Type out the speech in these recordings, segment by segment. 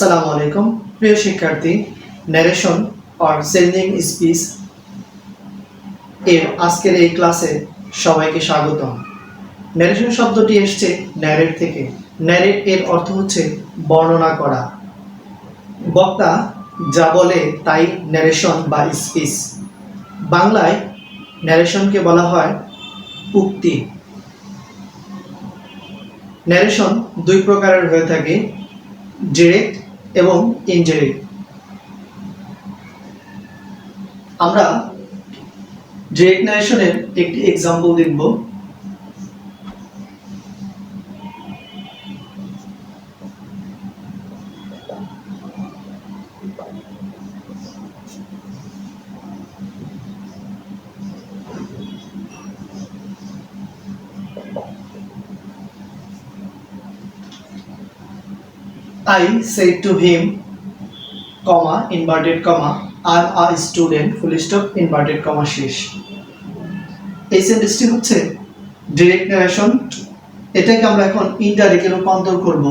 আসসালামু আলাইকুম প্রিয় শিক্ষার্থী, ন্যারেশন অর সেন্ডিং স্পিচ এর আজকের এই ক্লাসে সবাইকে স্বাগতম। ন্যারেশন শব্দটি এসেছে ন্যারেট থেকে। ন্যারেট এর অর্থ হচ্ছে বর্ণনা করা। বক্তা যা বলে তাই ন্যারেশন বা স্পিচ। বাংলায় ন্যারেশনকে বলা হয় উক্তি। ন্যারেশন দুই প্রকারের হয়ে থাকে, ডিরেক্ট এবং ইনডিরেক্ট। আমরা ডিরেক্ট ন্যারেশনের একটি এক্সাম্পল দেখব। I said to him, comma, inverted comma, I'm a student, full stop, inverted comma শেষ। এই সেন্টেন্সটি হচ্ছে ডিরেক্ট ন্যারেশন। এটাকে আমরা এখন ইনডাইরেক্টে রূপান্তর করব।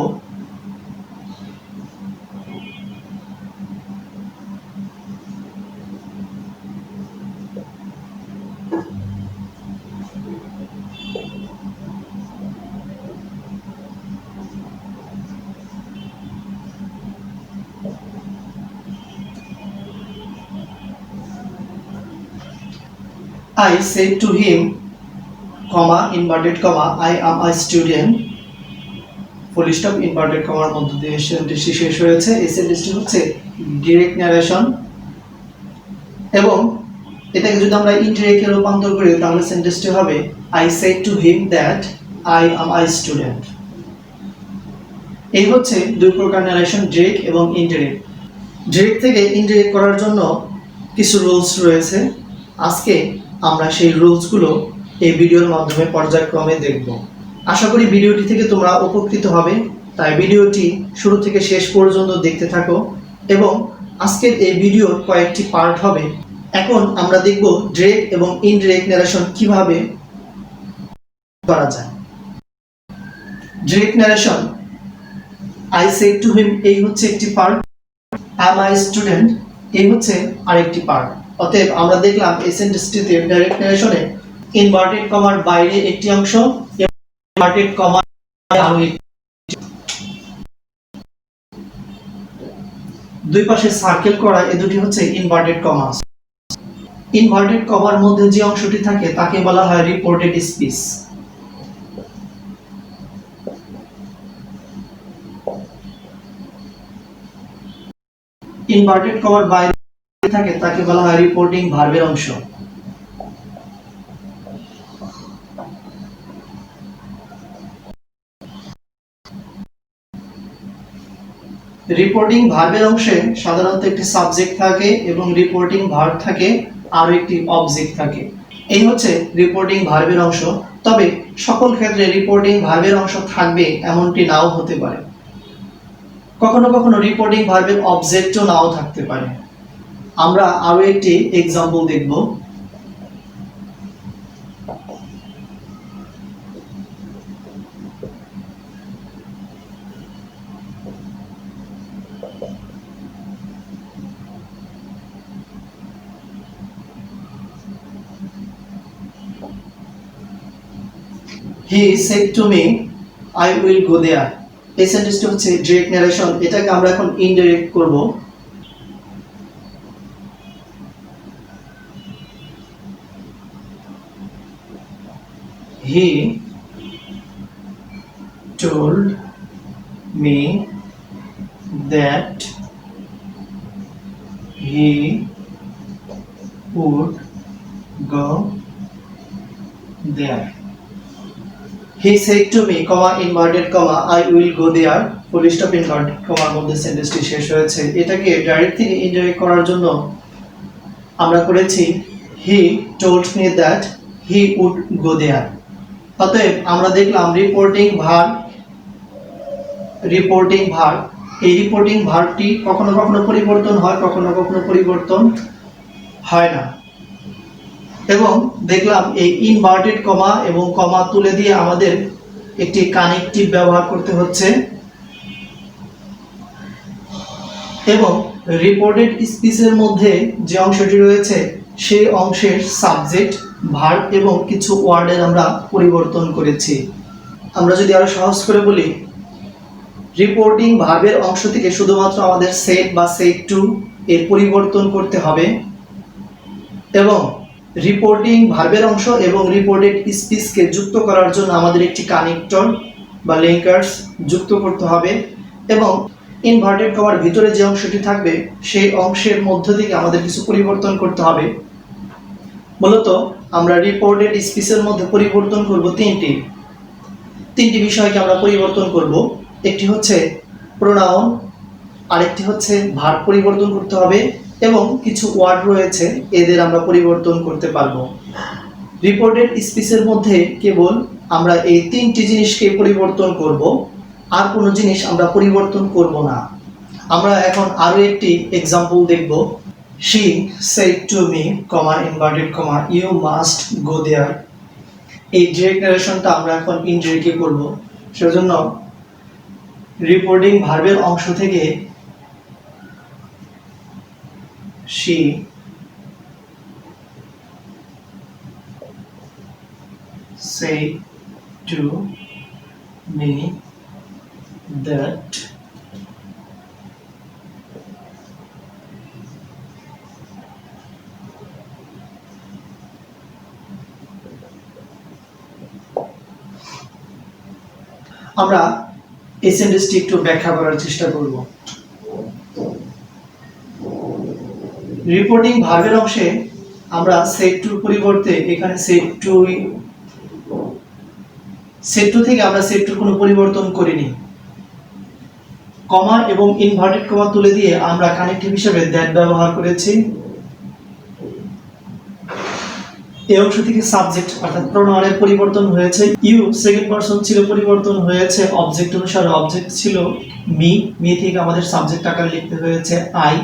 I said to him, comma, inverted comma, I am a student, full stop, inverted কমার মধ্যে দিয়ে সেন্টেন্সটি শেষ হয়েছে। এই সেন্টেন্সটি হচ্ছে ডিরেক্ট ন্যারেশন। এবং এটাকে যদি আমরা ইনডিরেক্টে রূপান্তর করি তাহলে সেন্টেন্সটি হবে I said to him that I am a student। এই হচ্ছে দুই প্রকার ন্যারেশন, ডিরেক্ট এবং ইনডিরেক্ট। ডিরেক্ট থেকে ইনডিরেক্ট করার জন্য কিছু রুলস রয়েছে। আজকে আমরা সেই রুলসগুলো এই ভিডিওর মাধ্যমে পর্যায়ক্রমে দেখব। আশা করি ভিডিওটি থেকে তোমরা উপকৃত হবে, তাই ভিডিওটি শুরু থেকে শেষ পর্যন্ত দেখতে থাকো। এবং আজকের এই ভিডিওর কয়েকটি পার্ট হবে। এখন আমরা দেখব ডিরেক্ট এবং ইনডিরেক্ট ন্যারেশন কিভাবে করা যায়। Direct narration, I said to him, এই হচ্ছে একটি part. am I a student, এই হচ্ছে আরেকটি পার্ট। অতএব আমরা দেখলাম এই সেন্টেন্সটিতে ডাইরেক্ট ন্যারেশনে ইনভার্টেড কমার বাইরে একটি অংশ, ইনভার্টেড কমার আরো একটি, দুই পাশে সার্কেল করা এই দুটি হচ্ছে ইনভার্টেড কমাস। ইনভার্টেড কমার মধ্যে যে অংশটি থাকে তাকে বলা হয় রিপোর্টেড স্পিচ। ইনভার্টেড কমার বাইরে থাকে তাকে বলা হয় রিপোর্টিং ভার্বের অংশ। রিপোর্টিং ভার্বের অংশে সাধারণত একটি সাবজেক্ট থাকে এবং রিপোর্টিং ভার্ব থাকে, আর একটি অবজেক্ট থাকে। এই হচ্ছে রিপোর্টিং ভার্বের অংশ। তবে সকল ক্ষেত্রে রিপোর্টিং ভার্বের অংশ থাকবে এমনটি নাও হতে পারে। কখনো কখনো রিপোর্টিং ভার্বের অবজেক্টও নাও থাকতে পারে। আমরা আরো একটি এক্সাম্পল দেখব। He said to me, I will go there। এই সেন্টেন্সটি হচ্ছে ডিরেক্ট ন্যারেশন। এটাকে আমরা এখন ইনডিরেক্ট করব। He told me that he would go there। He said to me, comma, inverted comma, I will go there, full stop, inverted comma এর মধ্যে সেন্টেন্সটি শেষ হয়েছে। এটাকে ডাইরেক্ট থেকে ইনডিরেক্ট করার জন্য আমরা করেছি he told me that he would go there। অতএব আমরা দেখলাম রিপোর্টিং ভার্ব, এই রিপোর্টিং ভার্বটি কখনো কখনো পরিবর্তন হয়, কখনো কখনো পরিবর্তন হয় না। এবং দেখলাম এই ইনভার্টেড কমা এবং কমা তুলে দিয়ে আমাদের একটি কানেক্টিভ ব্যবহার করতে হচ্ছে। এবং রিপোর্টেড স্পিচের মধ্যে যে অংশটি রয়েছে সেই অংশের সাবজেক্ট, ভার্ব এবং কিছু ওয়ার্ডের আমরা পরিবর্তন করেছি। আমরা যদি আরো সহজ করে বলি, রিপোর্টিং ভার্বের অংশ থেকে শুধুমাত্র আমাদের সেড বা সেড টু এর পরিবর্তন করতে হবে এবং রিপোর্টিং ভার্বের অংশ এবং রিপোর্টেড স্পিচকে যুক্ত করার জন্য আমাদের একটি কানেক্টর বা লিঙ্কার্স যুক্ত করতে হবে এবং ইনভার্টেড কমার ভিতরে যে অংশটি থাকবে সেই অংশের মধ্য থেকে আমাদের কিছু পরিবর্তন করতে হবে। মূলত আমরা রিপোর্টেড স্পিচের মধ্যে পরিবর্তন করব তিনটি বিষয়কে আমরা পরিবর্তন করব। একটি হচ্ছে প্রোনাউন, আরেকটি হচ্ছে ভার্ব পরিবর্তন করতে হবে এবং কিছু ওয়ার্ড রয়েছে এদের আমরা পরিবর্তন করতে পারবো। রিপোর্টেড স্পিচের মধ্যে কেবল আমরা এই তিনটি জিনিসকে পরিবর্তন করব, আর কোনো জিনিস আমরা পরিবর্তন করব না। আমরা এখন আরো একটি এক্সাম্পল দেখব। She said to me, inverted comma, you must go there. এই ডিরেক্ট নারেশনটা আমরা এখন ইনডিরেক্টলি করব। সেজন্য রিপোর্টিং ভার্বের অংশ থেকে she said to me that আমরা এই সেন্টেন্সটি একটু ব্যাখ্যা করার চেষ্টা করব। রিপোর্টিং ভার্বের অংশে আমরা সেড টুর পরিবর্তে এখানে সেড টু থেকে আমরা সেড টুর কোনো পরিবর্তন করিনি। কমা এবং ইনভার্টেড কমা তুলে দিয়ে আমরা কানেক্টিভ হিসেবে দ্যাট ব্যবহার করেছি। এই অংশ থেকে সাবজেক্ট অর্থাৎ প্রোনাউনের পরিবর্তন হয়েছে। ইউ সেকেন্ড পারসন ছিল, পরিবর্তন হয়েছে অবজেক্ট অনুসারে। অবজেক্ট ছিল মি থেকে আমাদের সাবজেক্ট আকারে লিখতে হয়েছে আই।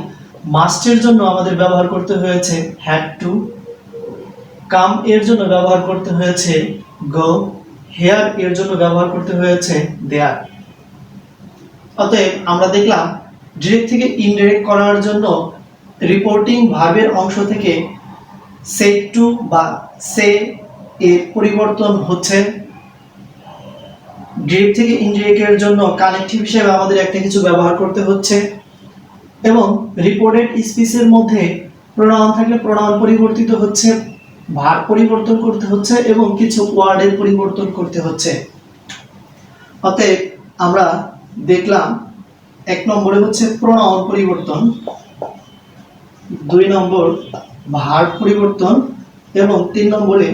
মাস্টের জন্য আমাদের ব্যবহার করতে হয়েছে হ্যাড টু। কাম এর জন্য ব্যবহার করতে হয়েছে গো। হেয়ার এর জন্য ব্যবহার করতে হয়েছে দেয়ার। অতএব আমরা দেখলাম ডিরেক্ট থেকে ইনডিরেক্ট করার জন্য রিপোর্টিং ভার্বের অংশ থেকে সেড টু বা সে এর পরিবর্তন হচ্ছে। ডিরেক্ট থেকে ইনডিরেক্টের জন্য কানেক্টিভ হিসেবে আমাদের একটা কিছু ব্যবহার করতে হচ্ছে এবং রিপোর্টেড স্পিচের মধ্যে প্রোনাউন থাকলে প্রোনাউন পরিবর্তিত হচ্ছে, ভার্ব পরিবর্তন করতে হচ্ছে এবং কিছু ওয়ার্ডের পরিবর্তন করতে হচ্ছে। অতএব আমরা দেখলাম 1 নম্বরে হচ্ছে প্রোনাউন পরিবর্তন, 2 নম্বর ভার্ব পরিবর্তন এবং 3 নম্বরে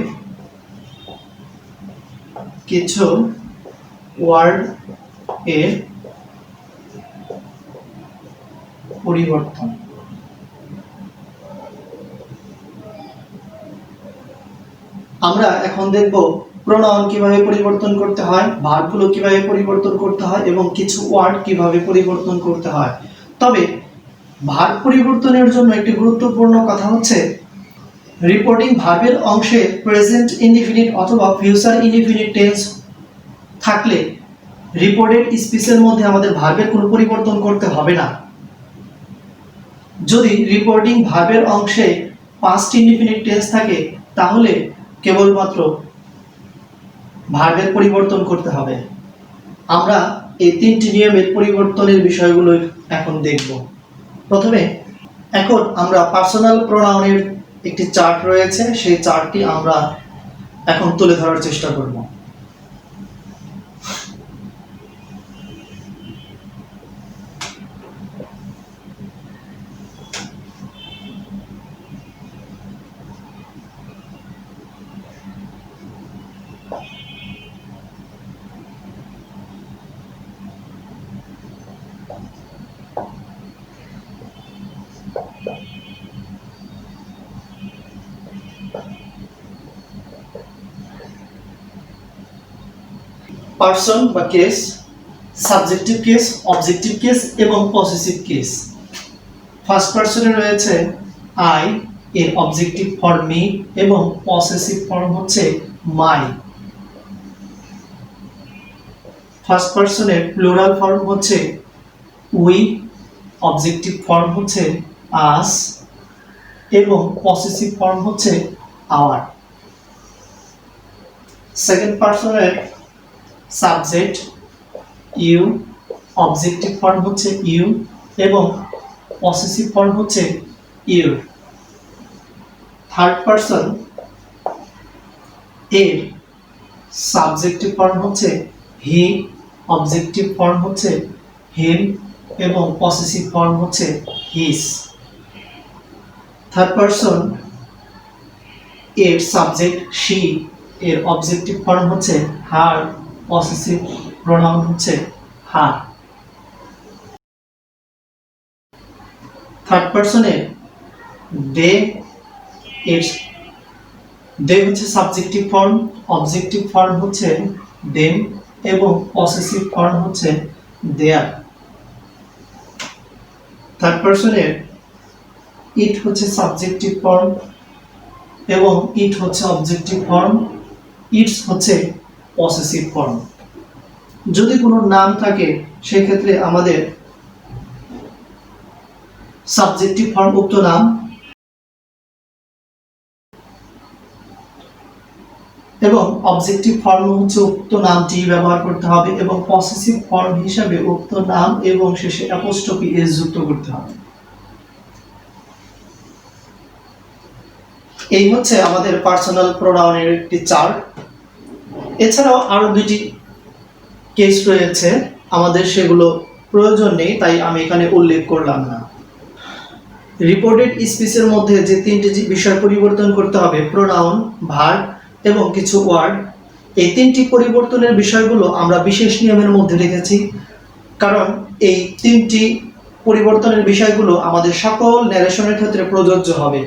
কিছু ওয়ার্ড এর পরিবর্তন। আমরা এখন দেখব প্রোনাউন কিভাবে পরিবর্তন করতে হয়, ভার্বগুলো কিভাবে পরিবর্তন করতে হয় এবং কিছু ওয়ার্ড কিভাবে পরিবর্তন করতে হয়। তবে ভার্ব পরিবর্তনের জন্য একটি গুরুত্বপূর্ণ কথা হচ্ছে রিপোর্টিং ভার্বের অংশে প্রেজেন্ট ইনডিফিনিট অথবা ফিউচার ইনডিফিনিট টেন্স থাকলে রিপোর্টেড স্পিচের মধ্যে আমাদের ভার্বের কোনো পরিবর্তন করতে হবে না। যদি রিপোর্টিং ভার্বের অংশে পাস্ট ইনডিফিনিট টেন্স থাকে তাহলে কেবলমাত্র ভার্বের পরিবর্তন করতে হবে। আমরা এই 3টি নিয়মের পরিবর্তনের বিষয়গুলো এখন দেখব। প্রথমে এখন আমরা পার্সোনাল প্রোনাউনের একটি চার্ট রয়েছে, সেই চার্টটি আমরা এখন তুলে ধরার চেষ্টা করব। পারসন বা case, subjective case, objective case এবং পসেসিভ কেস। ফার্স্ট পারসনে রয়েছে আই, এর অবজেক্টিভ ফর্ম মি এবং পসেসিভ ফর্ম হচ্ছে মাই। ফার্স্ট পারসনের প্লুরাল ফর্ম হচ্ছে উই অবজেক্টিভ ফর্ম হচ্ছে আস এবং পসেসিভ ফর্ম হচ্ছে আওয়ার। সেকেন্ড পারসনের সাবজেক্ট ইউ, অবজেক্টিভ ফর্ম হচ্ছে ইউ এবং পসেসিভ ফর্ম হচ্ছে ইউর। থার্ড পারসন এর সাবজেক্টিভ ফর্ম হচ্ছে হি, অবজেক্টিভ ফর্ম হচ্ছে হিম এবং পসেসিভ ফর্ম হচ্ছে হিস। থার্ড পারসন এর সাবজেক্ট শি, এর অবজেক্টিভ ফর্ম হচ্ছে হার, পসেসিভ প্রোনাউন হচ্ছে হার। থার্ড পারসনের দে, এর দে হচ্ছে সাবজেক্টিভ ফর্ম, অবজেক্টিভ ফর্ম হচ্ছে দেম এবং পসেসিভ ফর্ম হচ্ছে দেয়ার। থার্ড পারসনের ইট হচ্ছে সাবজেক্টিভ ফর্ম এবং ইট হচ্ছে অবজেক্টিভ ফর্ম, ইটস হচ্ছে পসেসিভ ফর্ম। যদি কোনো নাম থাকে সেই ক্ষেত্রে আমাদের সাবজেক্টিভ ফর্ম উক্ত নাম এবং অবজেক্টিভ ফর্ম হচ্ছে উক্ত নামটি ব্যবহার করতে হবে এবং পসেসিভ ফর্ম হিসাবে উক্ত নাম এবং শেষে অ্যাপোস্ট্রফি এস যুক্ত করতে হবে। এই হচ্ছে আমাদের পার্সোনাল প্রোনাউনের একটি চার্ট। এছাড়াও আরো দুইটি কেস রয়েছে, আমাদের সেগুলো প্রয়োজন নেই তাই আমি এখানে উল্লেখ করলাম না। রিপোর্টেড স্পিচের মধ্যে যে তিনটি বিষয় পরিবর্তন করতে হবে, প্রোনাউন, ভার্ব এবং কিছু ওয়ার্ড, এই তিনটি পরিবর্তনের বিষয়গুলো আমরা বিশেষ নিয়মের মধ্যে রেখেছি, কারণ এই তিনটি পরিবর্তনের বিষয়গুলো আমাদের সকল ন্যারেশনের ক্ষেত্রে প্রযোজ্য হবে।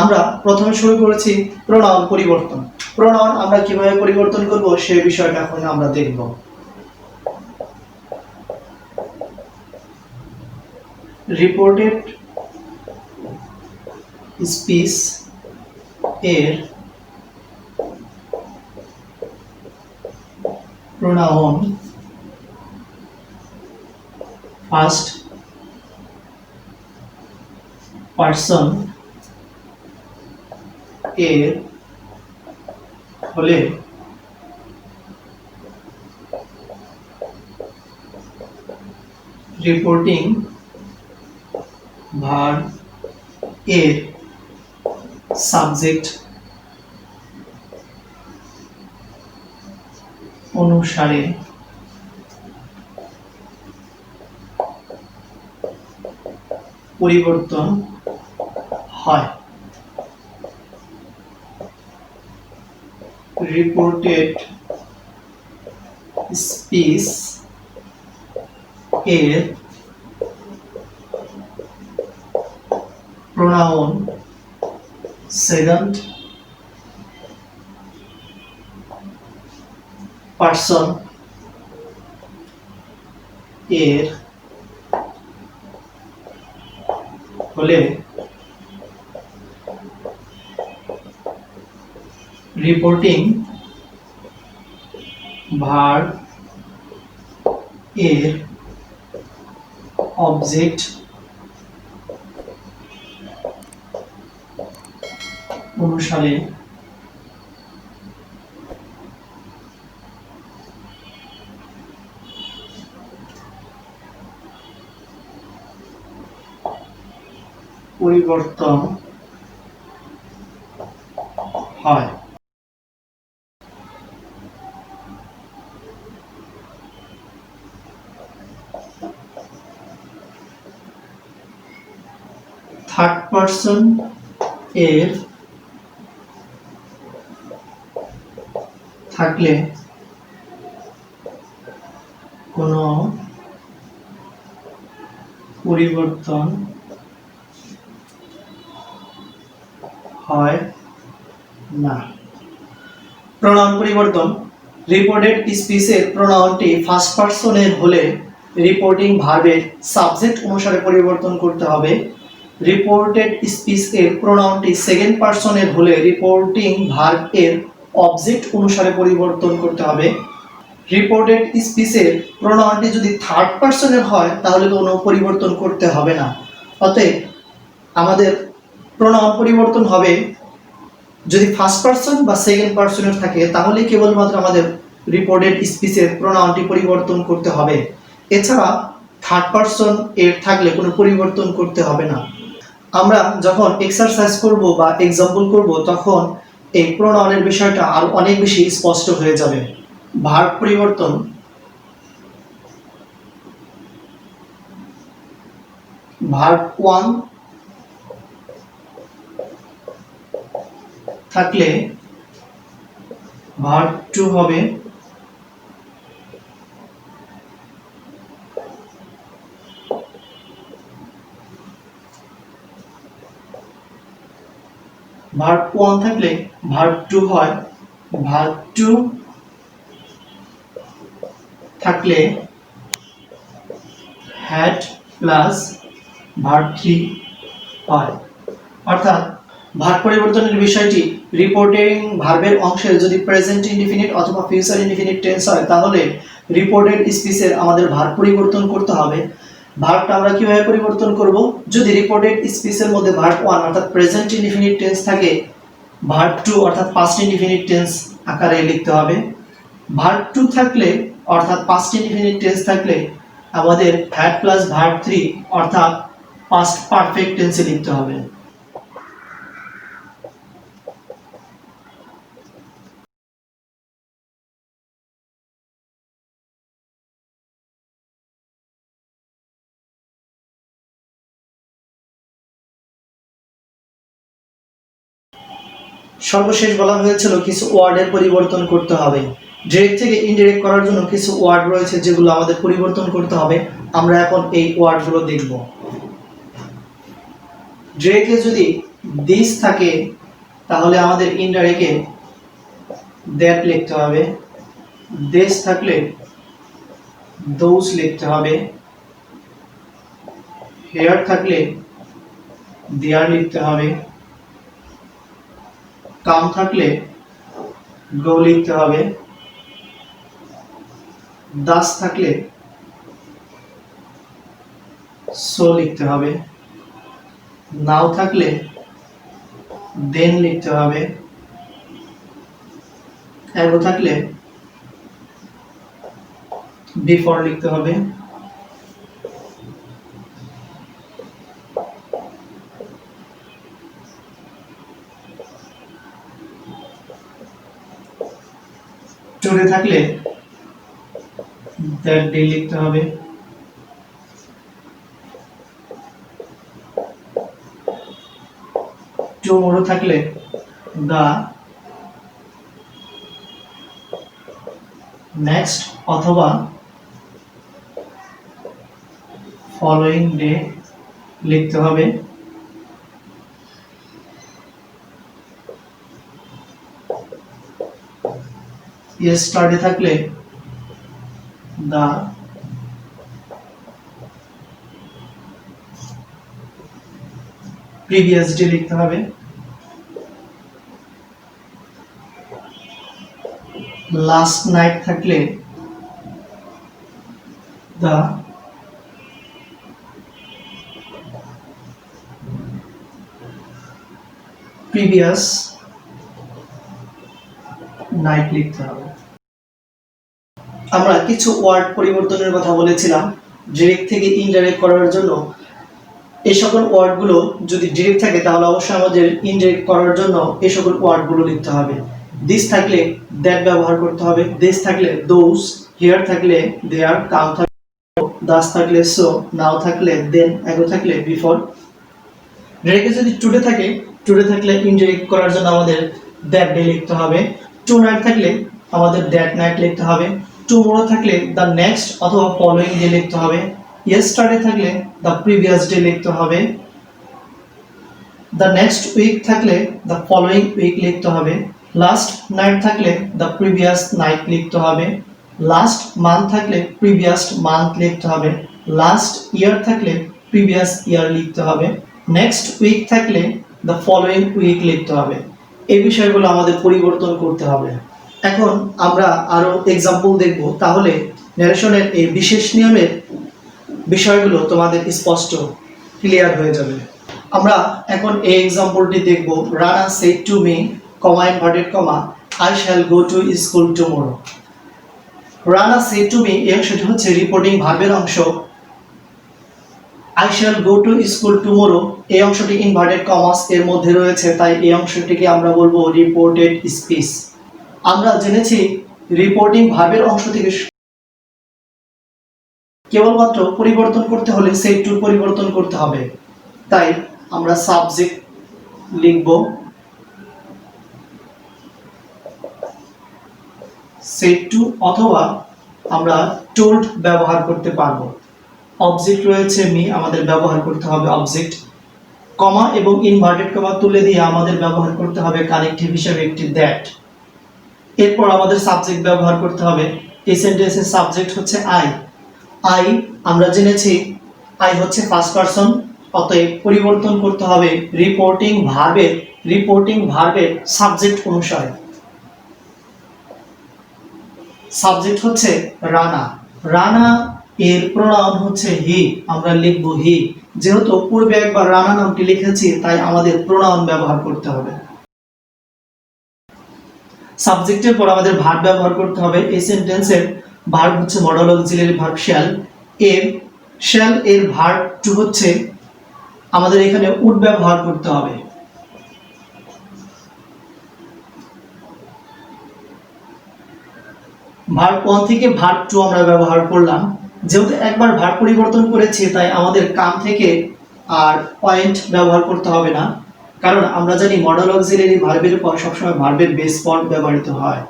আমরা প্রথমে শুরু করেছি প্রোনাউন পরিবর্তন। প্রোনাউন আমরা কিভাবে পরিবর্তন করব সেই বিষয়টা এখন আমরা দেখব। রিপোর্টেড স্পিচ এর প্রোনাউন ফার্স্ট পারসন এর হলে রিপোর্টিং ভার্ব এর সাবজেক্ট অনুসারে পরিবর্তন হয়। রিপোর্টেড স্পিচ এর প্রোনাউন সেকেন্ড পারসন এর হলে রিপোর্টিং ভার্ব এর অবজেক্ট অনুসারে পরিবর্তন হয়। থার্ড পারসন এর থাকলে কোনো পরিবর্তন হয় না। প্রোনাউন পরিবর্তন। রিপোর্টেড স্পিচের প্রোনাউনটি ফার্স্ট পারসনের হলে রিপোর্টিং ভার্বের সাবজেক্ট অনুসারে পরিবর্তন করতে হবে। রিপোর্টেড স্পিচ এর প্রোনাউনটি সেকেন্ড পারসনের হলে রিপোর্টিং ভার্ব এর অবজেক্ট অনুসারে পরিবর্তন করতে হবে। রিপোর্টেড স্পিচের প্রোনাউনটি যদি থার্ড পারসনের হয় তাহলে কোনো পরিবর্তন করতে হবে না। অতএব আমাদের প্রোনাউন পরিবর্তন হবে যদি ফার্স্ট পারসন বা সেকেন্ড পারসনের থাকে, তাহলে কেবলমাত্র আমাদের রিপোর্টেড স্পিচের প্রোনাউনটি পরিবর্তন করতে হবে। এছাড়া থার্ড পারসন এর থাকলে কোনো পরিবর্তন করতে হবে না। আমরা যখন এক্সারসাইজ করব বা এক্সাম্পল করব তখন এই প্রোনাউনের বিষয়টা আরো অনেক বেশি স্পষ্ট হয়ে যাবে। ভার্ব পরিবর্তন। ভার্ব 1 থাকলে ভার্ব 2 হবে, ভার্ব 1 থাকলে ভার্ব 2 হয়, ভার্ব 2 থাকলে হ্যাড প্লাস ভার্ব 3 হয়। অর্থাৎ ভার্ব পরিবর্তনের বিষয়টি রিপোর্টিং ভার্বের অংশের যদি প্রেজেন্ট ইনডিফিনিট অথবা ফিউচার ইনডিফিনিট টেন্স হয় তাহলে রিপোর্টেড স্পিচের আমাদের ভার্ব পরিবর্তন করতে হবে। ভার্বটা আমরা কিভাবে পরিবর্তন করব? যদি রিপোর্টেড স্পিচের মধ্যে ভার্ব 1 অর্থাৎ প্রেজেন্ট ইনডিফিনিট টেন্স থাকে, ভার্ব 2 অর্থাৎ পাস্ট ইনডিফিনিট টেন্স আকারে লিখতে হবে। ভার্ব 2 থাকলে অর্থাৎ পাস্ট ইনডিফিনিট টেন্স থাকলে আমাদের হ্যাড প্লাস ভার্ব 3 অর্থাৎ পাস্ট পারফেক্ট টেন্সে লিখতে হবে। সর্বশেষ বলা হয়েছিল কিছু ওয়ার্ডের পরিবর্তন করতে হবে। ডিরেক্ট থেকে ইনডিরেক্ট করার জন্য কিছু ওয়ার্ড রয়েছে যেগুলো আমাদের পরিবর্তন করতে হবে। আমরা এখন এই ওয়ার্ডগুলো দেখব। ডিরেক্টে যদি দিস থাকে তাহলে আমাদের ইনডাইরেক্টে দ্যাট লিখতে হবে। দিস থাকলে দোজ লিখতে হবে। হেয়ার থাকলে দেয়ার লিখতে হবে। কাম থাকলে গো লিখতে হবে। দাস থাকলে সো লিখতে হবে। নাও থাকলে দেন লিখতে হবে। এগো থাকলে বিফোর লিখতে হবে। টুডে থাকলে দ্যাট ডে লিখতে হবে। টুমরো থাকলে দা নেক্সট অথবা ফলোইং ডে লিখতে হবে। yesterday থাকলে the previous day লিখতে হবে। last night থাকলে the previous নাইট লিখতে হবে। আমরা কিছু ওয়ার্ড পরিবর্তনের কথা বলেছিলাম ডিরেক্ট থেকে ইনডাইরেক্ট করার জন্য। এই সকল ওয়ার্ডগুলো যদি ডিরেক্ট থাকে তাহলে অবশ্যই আমাদের ইনডাইরেক্ট করার জন্য এই সকল ওয়ার্ডগুলো লিখতে হবে। দিস থাকলে দ্যাট ব্যবহার করতে হবে। দিস থাকলে দোজ, হিয়ার থাকলে দেয়ার, কাম থাকলে দাস থাকলে সো, নাও থাকলে দেন, এগো থাকলে বিফোর। ডিরেক্টে যদি টুডে থাকে, টুডে থাকলে ইনডাইরেক্ট করার জন্য আমাদের দ্যাট ডে লিখতে হবে। টু নাইট থাকলে আমাদের দ্যাট নাইট লিখতে হবে। টুমরো থাকলে দ্য নেক্সট অথবা ফলোইং ডে লিখতে হবে। ইয়েস্টারডে থাকলে দ্য প্রিভিয়াস ডে লিখতে হবে। দ্য নেক্সট উইক থাকলে দ্য ফলোইং উইক লিখতে হবে। লাস্ট নাইট থাকলে দ্য প্রিভিয়াস নাইট লিখতে হবে। লাস্ট মান্থ থাকলে প্রিভিয়াস মান্থ লিখতে হবে। লাস্ট ইয়ার থাকলে প্রিভিয়াস ইয়ার লিখতে হবে। নেক্সট উইক থাকলে দ্য ফলোইং উইক লিখতে হবে। এই বিষয়গুলো আমাদের পরিবর্তন করতে হবে। এখন আমরা আরো এক্সাম্পল দেখব, তাহলে ন্যারেশনের এই বিশেষ নিয়মের বিষয়গুলো তোমাদের স্পষ্ট ক্লিয়ার হয়ে যাবে। আমরা এখন এই এক্সাম্পলটি দেখব। Rana said to me, comma inverted comma, I shall go to school tomorrow. Rana said to me এই অংশটি হচ্ছে রিপোর্টিং ভার্বের অংশ। I shall go to school tomorrow এই অংশটি ইনভার্টেড কমাস এর মধ্যে রয়েছে, তাই এই অংশটিকে আমরা বলবো রিপোর্টেড স্পিচ। আমরা জেনেছি রিপোর্টিং ভার্বের অংশ থেকে কেবলমাত্র পরিবর্তন করতে হলে সেড টু পরিবর্তন করতে হবে, তাই আমরা সাবজেক্ট লিখব সেড টু, অথবা আমরা টোল্ড ব্যবহার করতে পারবো। অবজেক্ট রয়েছে মি, আমাদের ব্যবহার করতে হবে অবজেক্ট। কমা এবং ইনভার্টেড কমা তুলে দিয়ে আমাদের ব্যবহার করতে হবে কানেক্টিভ হিসেবে একটি দ্যাট। এরপর আমাদের সাবজেক্ট ব্যবহার করতে হবে। এই সেন্টেন্সের সাবজেক্ট হচ্ছে আই। আই আমরা জেনেছি আই হচ্ছে ফার্স্ট পারসন, অতএব পরিবর্তন করতে হবে রিপোর্টিং ভার্বের সাবজেক্ট অনুসারে। সাবজেক্ট হচ্ছে রানা। রানা এর প্রোনাউন হচ্ছে হি, আমরা লিখব হি। যেহেতু পূর্বে একবার রানা নামটি লিখেছি, তাই আমাদের প্রোনাউন ব্যবহার করতে হবে। সাবজেক্টের পর আমাদের ভার্ব ব্যবহার করতে হবে। এই সেন্টেন্সের ভার্ব হচ্ছে মডেল অক্সিলারি ভার্ব শ্যাল। এর ভার্ব টু হচ্ছে আমাদের এখানে উড ব্যবহার করতে হবে। ভার্ব 1 থেকে ভার্ব 2 আমরা ব্যবহার করলাম। যেহেতু একবার ভার্ব পরিবর্তন করেছি, তাই আমাদের কাম থেকে আর পয়েন্ট ব্যবহার করতে হবে না, কারণ আমরা জানি মডেল অক্সিলারি ভার্বের পর সবসময় ভার্বের বেস ফর্ম ব্যবহৃত হয়।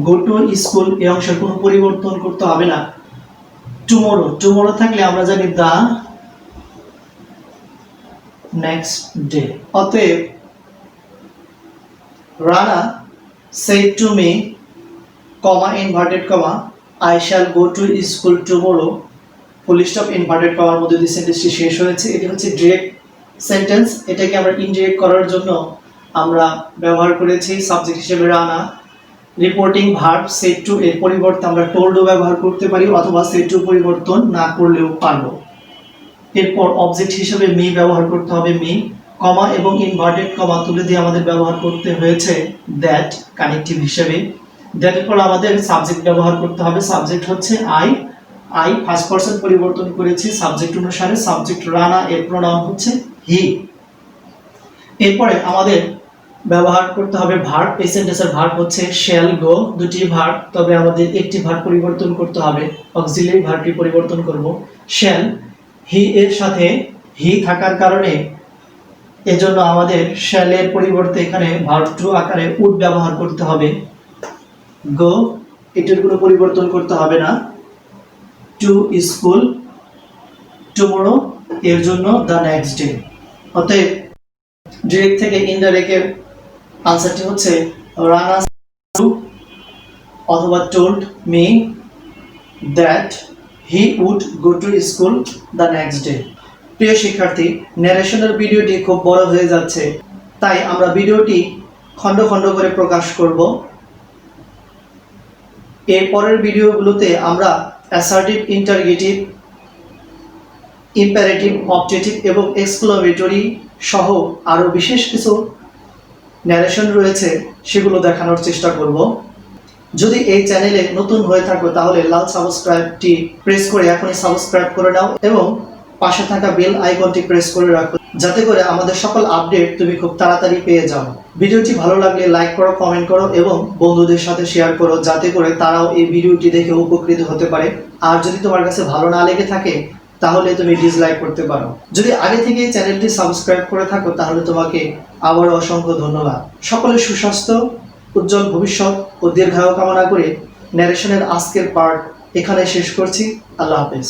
গো টু স্কুল এই অংশের কোনো পরিবর্তন করতে হবে না। টুমরো থাকলে আমরা জানি দা নেক্সট ডে। অতএব Rana said to me, comma inverted comma, I shall go to school tomorrow, full stop inverted কমার মধ্যে দিয়ে সেন্টেন্সটি শেষ হয়েছে। এটি হচ্ছে ডিরেক্ট সেন্টেন্স। এটাকে আমরা ইনডিরেক্ট করার জন্য আমরা ব্যবহার করেছি সাবজেক্ট হিসেবে Rana. Reporting verb said to এর পরিবর্তে আমরা টোল্ডও ব্যবহার করতে পারি, অথবা সেড টু পরিবর্তন না করলেও পারবো। এরপর অবজেক্ট হিসেবে মি ব্যবহার করতে হবে মি, কমা এবং ইনভার্টেড কমা তুলে দিয়ে আমাদের ব্যবহার করতে হয়েছে দ্যাট কানেক্টিভ হিসেবে। দ্যাটের পর আমাদের সাবজেক্ট ব্যবহার করতে হবে। সাবজেক্ট হচ্ছে আই ফার্স্ট পারসন পরিবর্তন করেছি সাবজেক্ট অনুসারে। সাবজেক্ট রানা, এর প্রোনাউন হচ্ছে হি। এরপরে আমাদের ব্যবহার করতে হবে ভার্ব। এই সেন্টেন্সের ভার্ব হচ্ছে শ্যাল গো, দুটি ভার্ব, তবে আমাদের একটি ভার্ব পরিবর্তন করতে হবে, অক্সিলারি ভার্বটি পরিবর্তন করব। শ্যাল, হি এর সাথে হি থাকার কারণে এজন্য আমাদের শ্যালের পরিবর্তে এখানে ভার্ব টু আকারে উড ব্যবহার করতে হবে। গো, এটার কোনো পরিবর্তন করতে হবে না। টু স্কুল টুমরো এর জন্য দ্য নেক্সট ডে। অতএব ডিরেক্ট থেকে ইনডাইরেক্টের আনসারটি হচ্ছে রানা অথবা told me that he would go to school the next day. প্রিয় শিক্ষার্থী, ন্যারেশনের ভিডিওটি খুব বড় হয়ে যাচ্ছে, তাই আমরা ভিডিওটি খণ্ড খণ্ড করে প্রকাশ করব। এর পরের ভিডিওগুলোতে আমরা অ্যাসার্টিভ, ইন্টারগেটিভ, ইম্পারেটিভ, অবজেক্টিভ এবং এক্সক্লামেটরি সহ আরও বিশেষ কিছু ন্যারেশন রয়েছে, সেগুলো দেখানোর চেষ্টা করব। যদি এই চ্যানেলে নতুন হয়ে থাকো তাহলে লাল সাবস্ক্রাইবটি প্রেস করে এখনই সাবস্ক্রাইব করে নাও এবং পাশে থাকা বেল আইকনটি প্রেস করে রাখো, যাতে করে আমাদের সকল আপডেট তুমি খুব তাড়াতাড়ি পেয়ে যাও। ভিডিওটি ভালো লাগলে লাইক করো, কমেন্ট করো এবং বন্ধুদের সাথে শেয়ার করো, যাতে করে তারাও এই ভিডিওটি দেখে উপকৃত হতে পারে। আর যদি তোমার কাছে ভালো না লেগে থাকে তাহলে তুমি ডিসলাইক করতে পারো। যদি আগে থেকে চ্যানেলটি সাবস্ক্রাইব করে থাকো তাহলে তোমাকে আবারও অসংখ্য ধন্যবাদ। সকলের সুস্বাস্থ্য, উজ্জ্বল ভবিষ্যৎ ও দীর্ঘায়ু কামনা করে ন্যারেশনের আজকের পার্ট এখানে শেষ করছি। আল্লাহ হাফেজ।